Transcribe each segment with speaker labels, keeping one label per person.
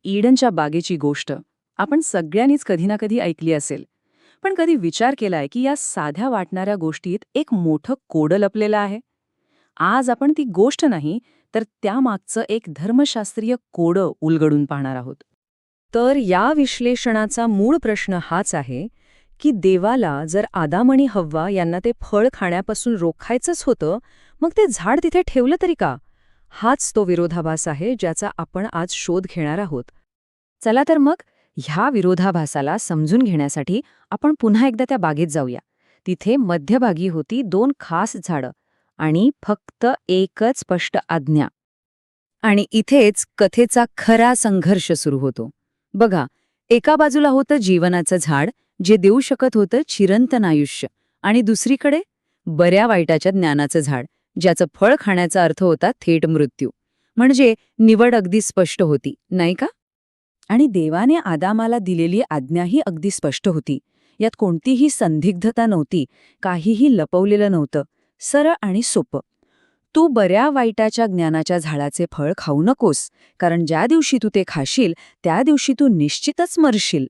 Speaker 1: ईडनच्या बागेची गोष्ट आपण सगळ्यांनीच कधी ना कधी ऐकली असेल. पण कधी विचार केलाय की या साध्या वाटणाऱ्या गोष्टीत एक मोठं कोडं लपलेलं आहे? आज आपण ती गोष्ट नाही, तर त्यामागचं एक धर्मशास्त्रीय कोडं उलगडून पाहणार आहोत. तर या विश्लेषणाचा मूळ प्रश्न हाच आहे की देवाला जर आदाम आणि हव्वा यांना ते फळ खाण्यापासून रोखायचंच होतं, मग ते झाड तिथे ठेवलं तरी का? हाच तो विरोधाभास आहे ज्याचा आपण आज शोध घेणार आहोत. चला तर मग ह्या विरोधाभासाला समजून घेण्यासाठी आपण पुन्हा एकदा त्या बागेत जाऊया. तिथे मध्यभागी होती दोन खास झाडं आणि फक्त एकच स्पष्ट आज्ञा. आणि इथेच कथेचा खरा संघर्ष सुरू होतो. बघा, एका बाजूला होतं जीवनाचं झाड, जे देऊ शकत होतं चिरंतन आयुष्य, आणि दुसरीकडे बऱ्या वाईटाच्या ज्ञानाचं झाड, ज्याचं फळ खाण्याचा अर्थ होता थेट मृत्यू. म्हणजे निवड अगदी स्पष्ट होती, नाही का? आणि देवाने आदामाला दिलेली आज्ञाही अगदी स्पष्ट होती. यात कोणतीही संदिग्धता नव्हती, काहीही लपवलेलं नव्हतं. सरळ आणि सोपं. तू बऱ्या वाईटाच्या ज्ञानाच्या झाडाचे फळ खाऊ नकोस, कारण ज्या दिवशी तू ते खाशील त्या दिवशी तू निश्चितच मरशील.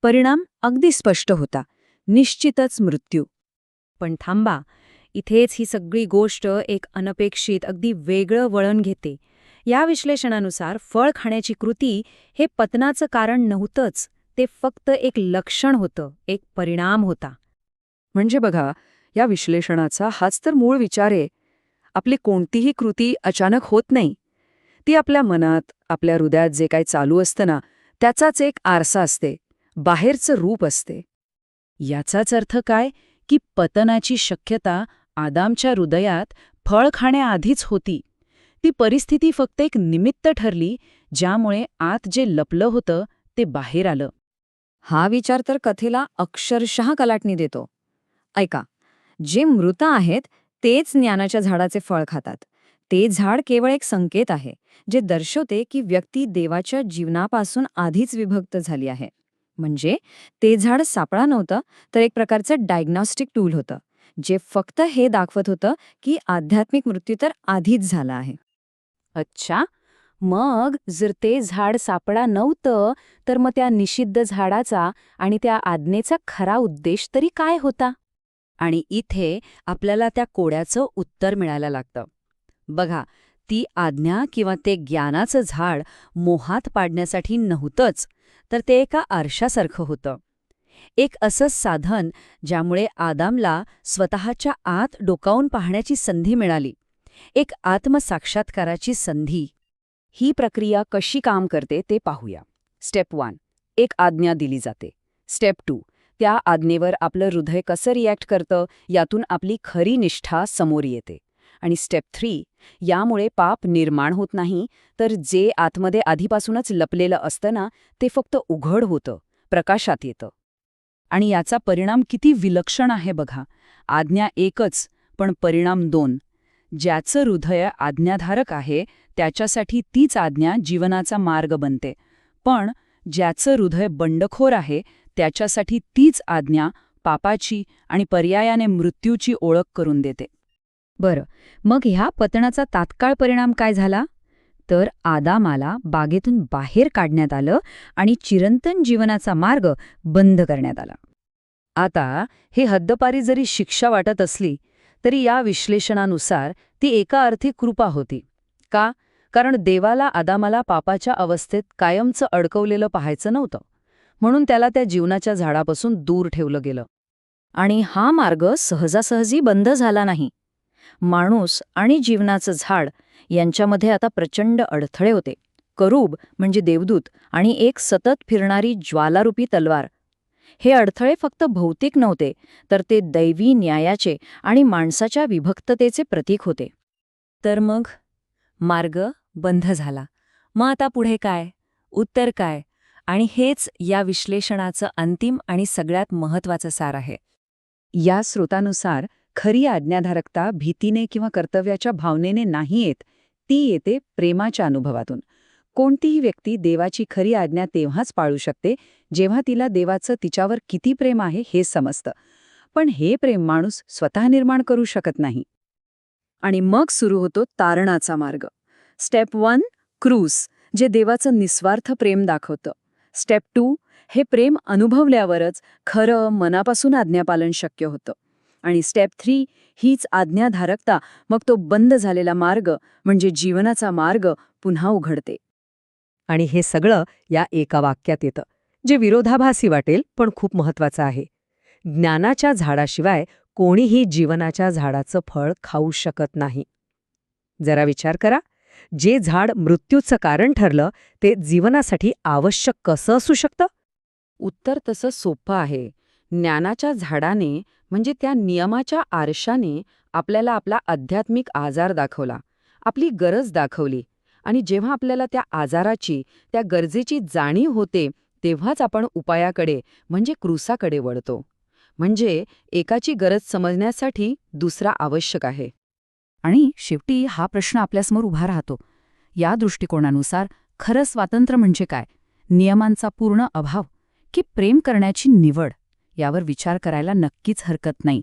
Speaker 1: परिणाम अगदी स्पष्ट होता, निश्चितच मृत्यू. पण थांबा, इथेच ही सगळी गोष्ट एक अनपेक्षित अगदी वेगळं वळण घेते. या विश्लेषणानुसार फळ खाण्याची कृती हे पतनाचं कारण नव्हतंच, ते फक्त एक लक्षण होतं, एक परिणाम होता. म्हणजे बघा, या विश्लेषणाचा हाच तर मूळ विचार आहे. आपली कोणतीही कृती अचानक होत नाही. ती आपल्या मनात, आपल्या हृदयात जे काही चालू असतं ना, त्याचाच एक आरसा असते, बाहेरचं रूप असते. याचाच अर्थ काय, की पतनाची शक्यता आदामच्या हृदयात फळ खाण्याआधीच होती. ती परिस्थिती फक्त एक निमित्त ठरली, ज्यामुळे आत जे लपलं होतं ते बाहेर आलं. हा विचार तर कथेला अक्षरशः कलाटणी देतो. ऐका, जे मृत आहेत तेच ज्ञानाच्या झाडाचे फळ खातात. ते झाड केवळ एक संकेत आहे, जे दर्शवते की व्यक्ती देवाच्या जीवनापासून आधीच विभक्त झाली आहे. म्हणजे ते झाड सापळा नव्हतं, तर एक प्रकारचं डायग्नॉस्टिक टूल होतं, जे फक्त हे दाखवत होतं की आध्यात्मिक मृत्यू तर आधीच झाला आहे. अच्छा, मग जर ते झाड सापळा नव्हतं, तर मग त्या निषिद्ध झाडाचा आणि त्या आज्ञेचा खरा उद्देश तरी काय होता? आणि इथे आपल्याला त्या कोड्याचं उत्तर मिळायला लागतं. बघा, ती आज्ञा किंवा ते ज्ञानाचं झाड मोहात पाडण्यासाठी नव्हतंच, तर ते एका आरशासारखं होतं. एक असं साधन ज्यामुळे आदामला स्वतःच्या आत डोकावून पाहण्याची संधी मिळाली, एक आत्मसाक्षात्काराची संधी. ही प्रक्रिया कशी काम करते ते पाहूया. स्टेप 1, एक आज्ञा दिली जाते. स्टेप 2, त्या आज्ञेवर आपलं हृदय कसं रिॲक्ट करतं, यातून आपली खरी निष्ठा समोर येते. आणि स्टेप 3, यामुळे पाप निर्माण होत नाही, तर जे आतमध्ये आधीपासूनच लपलेलं असतं ना, ते फक्त उघड होतं, प्रकाशात येतं. आणि याचा परिणाम किती विलक्षण आहे बघा. आज्ञा एकच, पण परिणाम 2. ज्याचं हृदय आज्ञाधारक आहे त्याच्यासाठी तीच आज्ञा जीवनाचा मार्ग बनते. पण ज्याचं हृदय बंडखोर आहे त्याच्यासाठी तीच आज्ञा पापाची आणि पर्यायाने मृत्यूची ओळख करून देते. बरं, मग ह्या पतनाचा तात्काळ परिणाम काय झाला? तर आदामाला बागेतून बाहेर काढण्यात आलं आणि चिरंतन जीवनाचा मार्ग बंद करण्यात आला. आता ही हद्दपारी जरी शिक्षा वाटत असली, तरी या विश्लेषणानुसार ती एका अर्थी कृपा होती. का? कारण देवाला आदामाला पापाच्या अवस्थेत कायमचं अडकवलेलं पाहायचं नव्हतं. म्हणून त्याला त्या जीवनाच्या झाडापासून दूर ठेवलं गेलं. आणि हा मार्ग सहजासहजी बंद झाला नाही. माणूस आणि जीवनाचं झाड यांच्यामध्ये आता प्रचंड अडथळे होते. करूब म्हणजे देवदूत आणि एक सतत फिरणारी ज्वालारूपी तलवार. हे अडथळे फक्त भौतिक नव्हते, तर ते दैवी न्यायाचे आणि माणसाच्या विभक्ततेचे प्रतीक होते. तर मग मार्ग बंद झाला. मग आता पुढे काय? उत्तर काय? आणि हेच या विश्लेषणाचं अंतिम आणि सगळ्यात महत्त्वाचं सार आहे. या स्रोतानुसार खरी आज्ञाधारकता भीतीने किंवा कर्तव्याच्या भावनेने नाही येत, ती येते प्रेमाच्या अनुभवातून. कोणतीही व्यक्ती देवाची खरी आज्ञा तेव्हाच पाळू शकते जेव्हा तिला देवाचं तिच्यावर किती प्रेम आहे हे समजतं. पण हे प्रेम माणूस स्वतः निर्माण करू शकत नाही. आणि मग सुरू होतो तारणाचा मार्ग. स्टेप 1, क्रूस, जे देवाचं निस्वार्थ प्रेम दाखवतं. स्टेप 2, हे प्रेम अनुभवल्यावरच खरं मनापासून आज्ञापालन शक्य होतं. आणि स्टेप 3, हीच आज्ञाधारकता मग तो बंद झालेला मार्ग म्हणजे जीवनाचा मार्ग पुन्हा उघडते.
Speaker 2: आणि हे सगळं या एका वाक्यात येतं, जे विरोधाभासी वाटेल पण खूप महत्वाचं आहे. ज्ञानाच्या झाडाशिवाय कोणीही जीवनाच्या झाडाचं फळ खाऊ शकत नाही. जरा विचार करा, जे झाड मृत्यूचं कारण ठरलं ते जीवनासाठी आवश्यक कसं असू शकतं?
Speaker 1: उत्तर तसं सोपं आहे. ज्ञानाच्या झाडाने म्हणजे त्या नियमाच्या आरशाने आपल्याला आपला आध्यात्मिक आजार दाखवला, आपली गरज दाखवली. आणि जेव्हा आपल्याला त्या आजाराची, त्या गरजेची जाणीव होते, तेव्हाच आपण उपायाकडे म्हणजे क्रूसाकडे वळतो. म्हणजे एकाची गरज समजण्यासाठी दुसरा आवश्यक आहे. आणि शेवटी हा प्रश्न आपल्यासमोर उभा राहतो. या दृष्टिकोनानुसार खरं स्वातंत्र्य म्हणजे काय? नियमांचा पूर्ण अभाव की प्रेम करण्याची निवड? यावर विचार करायला नक्कीच हरकत नाही.